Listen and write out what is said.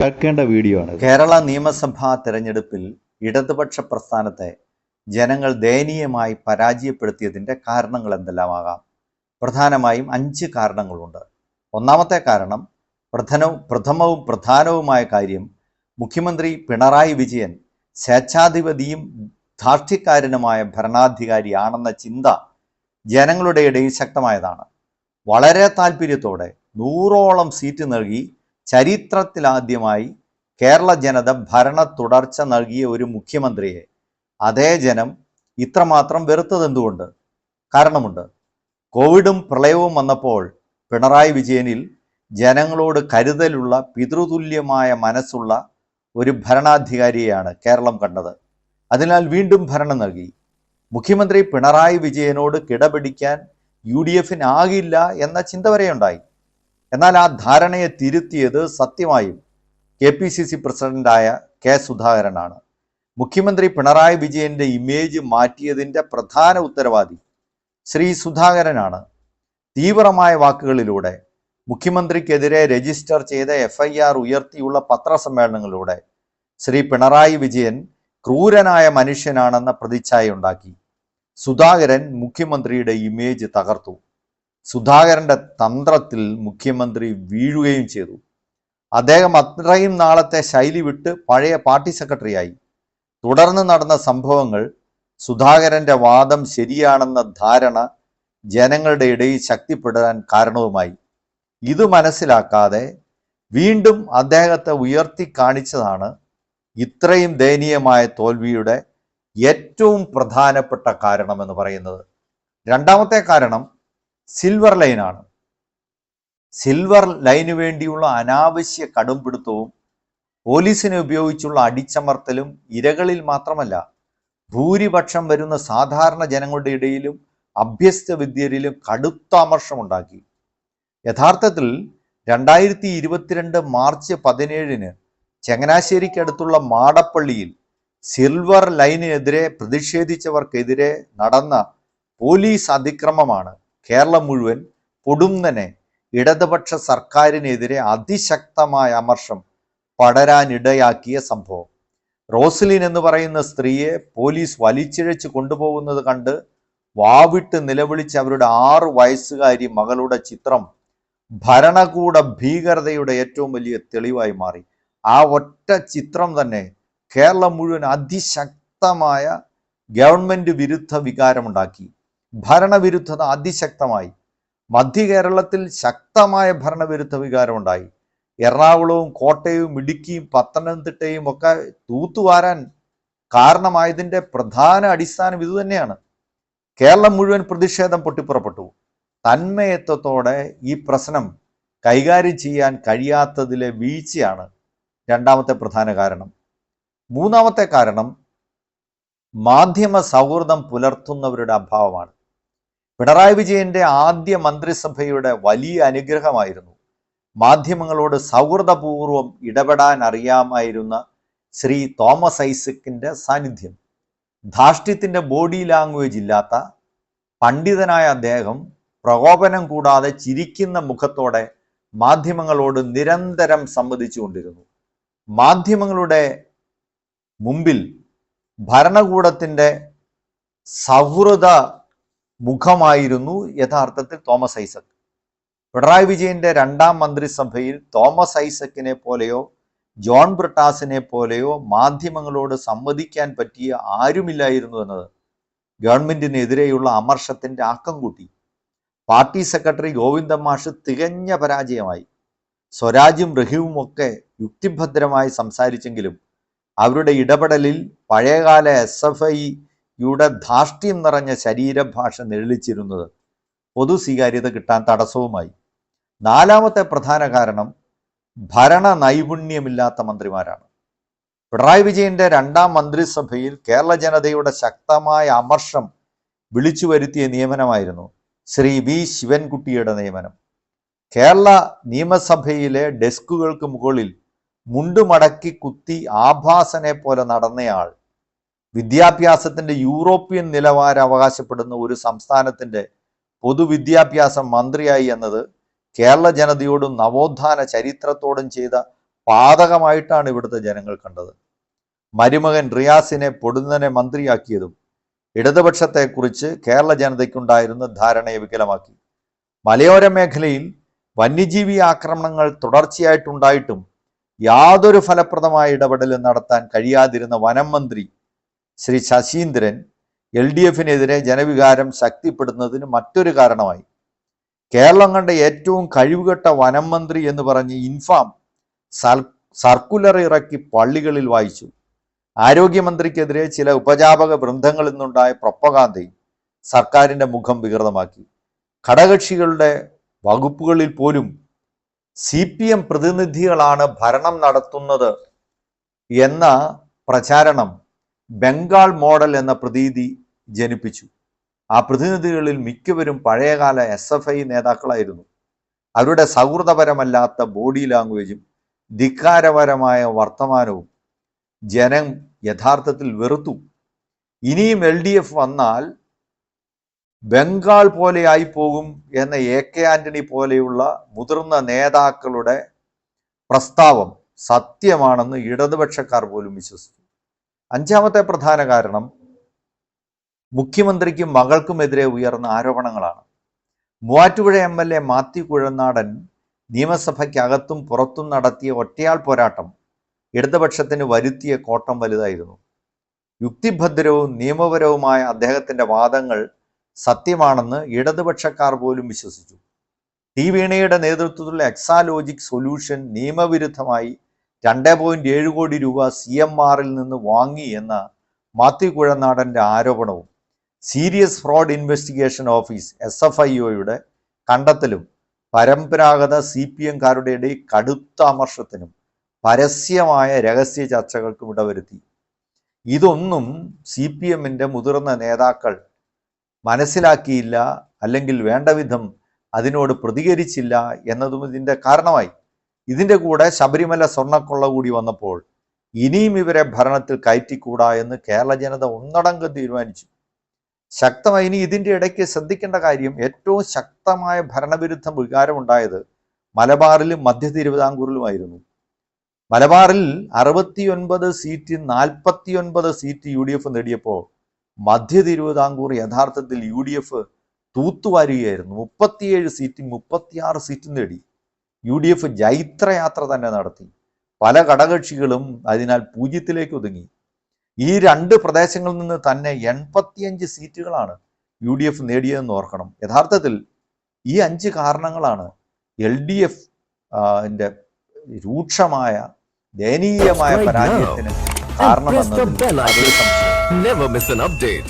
കേൾക്കേണ്ട വീഡിയോ ആണ്. കേരള നിയമസഭാ തെരഞ്ഞെടുപ്പിൽ ഇടതുപക്ഷ പ്രസ്ഥാനത്തെ ജനങ്ങൾ ദയനീയമായി പരാജയപ്പെടുത്തിയതിൻ്റെ കാരണങ്ങൾ എന്തെല്ലാമാകാം? പ്രധാനമായും 5 കാരണങ്ങളുണ്ട്. ഒന്നാമത്തെ കാരണം, പ്രഥമവും പ്രധാനവുമായ കാര്യം, മുഖ്യമന്ത്രി പിണറായി വിജയൻ സ്വേച്ഛാധിപതിയും ധാർഷ്ട്യക്കാരനുമായ ഭരണാധികാരിയാണെന്ന ചിന്ത ജനങ്ങളുടെ ഇടയിൽ ശക്തമായതാണ്. വളരെ താല്പര്യത്തോടെ 100ഓളം സീറ്റ് നൽകി ചരിത്രത്തിലാദ്യമായി കേരള ജനത ഭരണ തുടർച്ച നൽകിയ ഒരു മുഖ്യമന്ത്രിയെ അതേ ജനം ഇത്രമാത്രം വെറുത്തതെന്തുകൊണ്ട്? കാരണമുണ്ട്. കോവിഡും പ്രളയവും വന്നപ്പോൾ പിണറായി വിജയനിൽ ജനങ്ങളോട് കരുതലുള്ള പിതൃതുല്യമായ മനസ്സുള്ള ഒരു ഭരണാധികാരിയെയാണ് കേരളം കണ്ടത്. അതിനാൽ വീണ്ടും ഭരണം നൽകി. മുഖ്യമന്ത്രി പിണറായി വിജയനോട് കിടപിടിക്കാൻ UDF-നാകില്ല എന്ന ചിന്ത വരെയുണ്ടായി. എന്നാൽ ആ ധാരണയെ തിരുത്തിയത് സത്യമായും KPCC പ്രസിഡന്റായ കെ സുധാകരനാണ്. മുഖ്യമന്ത്രി പിണറായി വിജയന്റെ ഇമേജ് മാറ്റിയതിൻ്റെ പ്രധാന ഉത്തരവാദി ശ്രീ സുധാകരനാണ്. തീവ്രമായ വാക്കുകളിലൂടെ മുഖ്യമന്ത്രിക്കെതിരെ രജിസ്റ്റർ ചെയ്ത FIR ഉയർത്തിയുള്ള പത്രസമ്മേളനങ്ങളിലൂടെ ശ്രീ പിണറായി വിജയൻ ക്രൂരനായ മനുഷ്യനാണെന്ന പ്രതിച്ഛായയുണ്ടാക്കി. സുധാകരൻ മുഖ്യമന്ത്രിയുടെ ഇമേജ് തകർത്തു. സുധാകരന്റെ തന്ത്രത്തിൽ മുഖ്യമന്ത്രി വീഴുകയും ചെയ്തു. അദ്ദേഹം അത്രയും നാളത്തെ ശൈലി വിട്ട് പഴയ പാർട്ടി സെക്രട്ടറിയായി. തുടർന്ന് നടന്ന സംഭവങ്ങൾ സുധാകരന്റെ വാദം ശരിയാണെന്ന ധാരണ ജനങ്ങളുടെ ഇടയിൽ ശക്തിപ്പെടാൻ കാരണവുമായി. ഇത് മനസ്സിലാക്കാതെ വീണ്ടും അദ്ദേഹത്തെ ഉയർത്തി കാണിച്ചതാണ് ഇത്രയും ദയനീയമായ തോൽവിയുടെ ഏറ്റവും പ്രധാനപ്പെട്ട കാരണമെന്ന് പറയുന്നത്. രണ്ടാമത്തെ കാരണം സിൽവർ ലൈനാണ്. സിൽവർ ലൈനു വേണ്ടിയുള്ള അനാവശ്യ കടുംപിടുത്തവും പോലീസിനെ ഉപയോഗിച്ചുള്ള അടിച്ചമർത്തലും ഇരകളിൽ മാത്രമല്ല, ഭൂരിപക്ഷം വരുന്ന സാധാരണ ജനങ്ങളുടെ ഇടയിലും അഭ്യസ്ത വിദ്യരിലും കടുത്ത അമർഷമുണ്ടാക്കി. യഥാർത്ഥത്തിൽ 2022 മാർച്ച് 17 ചങ്ങനാശ്ശേരിക്കടുത്തുള്ള മാടപ്പള്ളിയിൽ സിൽവർ ലൈനിനെതിരെ പ്രതിഷേധിച്ചവർക്കെതിരെ നടന്ന പോലീസ് അതിക്രമമാണ് കേരളം മുഴുവൻ പൊടുന്നനെ ഇടതുപക്ഷ സർക്കാരിനെതിരെ അതിശക്തമായ അമർഷം പടരാനിടയാക്കിയ സംഭവം. റോസ്ലിൻ എന്ന് പറയുന്ന സ്ത്രീയെ പോലീസ് വലിച്ചിഴച്ച് കൊണ്ടുപോകുന്നത് കണ്ട് വാവിട്ട് നിലവിളിച്ച് അവരുടെ 6 വയസ്സുകാരി മകളുടെ ചിത്രം ഭരണകൂട ഭീകരതയുടെ ഏറ്റവും വലിയ തെളിവായി മാറി. ആ ഒറ്റ ചിത്രം തന്നെ കേരളം മുഴുവൻ അതിശക്തമായ ഗവൺമെന്റ് വിരുദ്ധ വികാരമുണ്ടാക്കി. ഭരണവിരുദ്ധത അതിശക്തമായി. മധ്യ കേരളത്തിൽ ശക്തമായ ഭരണവിരുദ്ധ വികാരമുണ്ടായി. എറണാകുളവും കോട്ടയവും ഇടുക്കിയും പത്തനംതിട്ടയും ഒക്കെ തൂത്തുവാരാൻ കാരണമായതിൻ്റെ പ്രധാന അടിസ്ഥാനം ഇതുതന്നെയാണ്. കേരളം മുഴുവൻ പ്രതിഷേധം പൊട്ടിപ്പുറപ്പെട്ടു. തന്മയത്വത്തോടെ ഈ പ്രശ്നം കൈകാര്യം ചെയ്യാൻ കഴിയാത്തതിലെ വീഴ്ചയാണ് രണ്ടാമത്തെ പ്രധാന കാരണം. മൂന്നാമത്തെ കാരണം മാധ്യമ സൗഹൃദം പുലർത്തുന്നവരുടെ അഭാവമാണ്. പിണറായി വിജയന്റെ ആദ്യ മന്ത്രിസഭയുടെ വലിയ അനുഗ്രഹമായിരുന്നു മാധ്യമങ്ങളോട് സൗഹൃദപൂർവ്വം ഇടപെടാൻ അറിയാമായിരുന്ന ശ്രീ തോമസ് ഐസക്കിന്റെ സാന്നിധ്യം. ധാർഷ്ട്യത്തിന്റെ ബോഡി ലാംഗ്വേജ് ഇല്ലാത്ത പണ്ഡിതനായ അദ്ദേഹം പ്രകോപനം കൂടാതെ ചിരിക്കുന്ന മുഖത്തോടെ മാധ്യമങ്ങളോട് നിരന്തരം സംവദിച്ചുകൊണ്ടിരുന്നു. മാധ്യമങ്ങളുടെ മുമ്പിൽ ഭരണകൂടത്തിൻ്റെ സൗഹൃദ മുഖമായിരുന്നു യഥാർത്ഥത്തിൽ തോമസ് ഐസക്. പിണറായി വിജയന്റെ 2ാം മന്ത്രിസഭയിൽ തോമസ് ഐസക്കിനെ പോലെയോ ജോൺ ബ്രിട്ടാസിനെ പോലെയോ മാധ്യമങ്ങളോട് സംവദിക്കാൻ പറ്റിയ ആരുമില്ലായിരുന്നു എന്നത് ഗവൺമെന്റിനെതിരെയുള്ള അമർഷത്തിന്റെ ആക്കം കൂട്ടി. പാർട്ടി സെക്രട്ടറി ഗോവിന്ദൻ മാഷ് തികഞ്ഞ പരാജയമായി. സ്വരാജും റഹീമും ഒക്കെ യുക്തിഭദ്രമായി സംസാരിച്ചെങ്കിലും അവരുടെ ഇടപെടലിൽ പഴയകാല SFIയുടെ ധാർഷ്ട്യം നിറഞ്ഞ ശരീരഭാഷ നിഴലിച്ചിരുന്നത് പൊതു സ്വീകാര്യത കിട്ടാൻ തടസ്സവുമായി. നാലാമത്തെ പ്രധാന കാരണം ഭരണ നൈപുണ്യമില്ലാത്ത മന്ത്രിമാരാണ്. പിണറായി വിജയന്റെ 2ാം മന്ത്രിസഭയിൽ കേരള ജനതയുടെ ശക്തമായ അമർഷം വിളിച്ചു വരുത്തിയ നിയമനമായിരുന്നു ശ്രീ V ശിവൻകുട്ടിയുടെ നിയമനം. കേരള നിയമസഭയിലെ ഡെസ്കുകൾക്ക് മുകളിൽ മുണ്ടുമടക്കി കുത്തി ആഭാസനെ പോലെ നടന്നയാൾ വിദ്യാഭ്യാസത്തിന്റെ യൂറോപ്യൻ നിലവാരം അവകാശപ്പെടുന്ന ഒരു സംസ്ഥാനത്തിന്റെ പൊതുവിദ്യാഭ്യാസ മന്ത്രിയായി എന്നത് കേരള ജനതയോടും നവോത്ഥാന ചരിത്രത്തോടും ചെയ്ത പാതകമായിട്ടാണ് ഇവിടുത്തെ ജനങ്ങൾ കണ്ടത്. മരുമകൻ റിയാസിനെ പൊടുന്നനെ മന്ത്രിയാക്കിയതും ഇടതുപക്ഷത്തെക്കുറിച്ച് കേരള ജനതയ്ക്കുണ്ടായിരുന്ന ധാരണയെ വികലമാക്കി. മലയോര മേഖലയിൽ വന്യജീവി ആക്രമണങ്ങൾ തുടർച്ചയായിട്ടുണ്ടായിട്ടും യാതൊരു ഫലപ്രദമായ ഇടപെടലും നടത്താൻ കഴിയാതിരുന്ന വനം മന്ത്രി ശ്രീ ശശീന്ദ്രൻ LDFിനെതിരെ ജനവികാരം ശക്തിപ്പെടുന്നതിന് മറ്റൊരു കാരണമായി. കേരളം കണ്ട ഏറ്റവും കഴിവുകെട്ട വനം മന്ത്രി എന്ന് പറഞ്ഞ് ഇൻഫാം സർക്കുലർ ഇറക്കി പള്ളികളിൽ വായിച്ചു. ആരോഗ്യമന്ത്രിക്കെതിരെ ചില ഉപജാപക വൃന്ദങ്ങളിൽ നിന്നുണ്ടായ പ്രൊപ്പഗാന്തയും സർക്കാരിൻ്റെ മുഖം വികൃതമാക്കി. ഘടകകക്ഷികളുടെ വകുപ്പുകളിൽ പോലും CPM പ്രതിനിധികളാണ് ഭരണം നടത്തുന്നത് എന്ന പ്രചാരണം ബംഗാൾ മോഡൽ എന്ന പ്രതീതി ജനിപ്പിച്ചു. ആ പ്രതിനിധികളിൽ മിക്കവരും പഴയകാല SFI നേതാക്കളായിരുന്നു. അവരുടെ സൗഹൃദപരമല്ലാത്ത ബോഡി ലാംഗ്വേജും ധിക്കാരപരമായ വർത്തമാനവും ജനം യഥാർത്ഥത്തിൽ വെറുത്തു. ഇനിയും LDF വന്നാൽ ബംഗാൾ പോലെ ആയിപ്പോകും എന്ന AK ആന്റണി പോലെയുള്ള മുതിർന്ന നേതാക്കളുടെ പ്രസ്താവം സത്യമാണെന്ന് ഇടതുപക്ഷക്കാർ പോലും വിശ്വസിച്ചു. അഞ്ചാമത്തെ പ്രധാന കാരണം മുഖ്യമന്ത്രിക്കും മകൾക്കുമെതിരെ ഉയർന്ന ആരോപണങ്ങളാണ്. മൂവാറ്റുപുഴ MLA മാത്യു കുഴൽനാടൻ നിയമസഭയ്ക്കകത്തും പുറത്തും നടത്തിയ ഒറ്റയാൾ പോരാട്ടം ഇടതുപക്ഷത്തിന് വരുത്തിയ കോട്ടം വലുതായിരുന്നു. യുക്തിഭദ്രവും നിയമപരവുമായ അദ്ദേഹത്തിൻ്റെ വാദങ്ങൾ സത്യമാണെന്ന് ഇടതുപക്ഷക്കാർ പോലും വിശ്വസിച്ചു. വീണയുടെ നേതൃത്വത്തിലുള്ള എക്സാലോജിക് സൊല്യൂഷൻ നിയമവിരുദ്ധമായി 2.7 കോടി രൂപ CMRൽ നിന്ന് വാങ്ങി എന്ന മാത്യു കുഴൽനാടൻ്റെ ആരോപണവും സീരിയസ് ഫ്രോഡ് ഇൻവെസ്റ്റിഗേഷൻ ഓഫീസ് SFIOയുടെ കണ്ടെത്തലും പരമ്പരാഗത CPMകാരുടെ ഇടയിൽ കടുത്ത അമർഷത്തിനും പരസ്യമായ രഹസ്യ ചർച്ചകൾക്കും ഇടവരുത്തി. ഇതൊന്നും CPMൻ്റെ മുതിർന്ന നേതാക്കൾ മനസ്സിലാക്കിയില്ല, അല്ലെങ്കിൽ വേണ്ട വിധം അതിനോട് പ്രതികരിച്ചില്ല എന്നതും ഇതിൻ്റെ കാരണമായി. ഇതിൻ്റെ കൂടെ ശബരിമല സ്വർണ്ണക്കൊള്ള കൂടി വന്നപ്പോൾ ഇനിയും ഇവരെ ഭരണത്തിൽ കയറ്റിക്കൂടാ എന്ന് കേരള ജനത ഒന്നടങ്കം തീരുമാനിച്ചു. ശക്തമായി ഇനി ഇതിൻ്റെ ഇടയ്ക്ക് ശ്രദ്ധിക്കേണ്ട കാര്യം, ഏറ്റവും ശക്തമായ ഭരണവിരുദ്ധ വികാരമുണ്ടായത് മലബാറിലും മധ്യ തിരുവിതാംകൂറിലുമായിരുന്നു. മലബാറിൽ 69 സീറ്റിൽ 49 സീറ്റ് UDF നേടിയപ്പോൾ മധ്യ തിരുവിതാംകൂർ യഥാർത്ഥത്തിൽ UDF തൂത്തുവാരുകയായിരുന്നു. 37 സീറ്റിൽ 36 സീറ്റും നേടി. UDF ജൈത്രയാത്ര തന്നെ നടത്തി. പല ഘടകകക്ഷികളും അതിനാൽ 0-ലേക്ക് ഒതുങ്ങി. ഈ 2 പ്രദേശങ്ങളിൽ നിന്ന് തന്നെ 85 സീറ്റുകളാണ് UDF നേടിയതെന്ന് ഓർക്കണം. യഥാർത്ഥത്തിൽ ഈ 5 കാരണങ്ങളാണ് LDF രൂക്ഷമായ ദയനീയമായ പരാജയത്തിന് കാരണമെന്നതിൽ യാതൊരു സംശയവും. Never miss an update.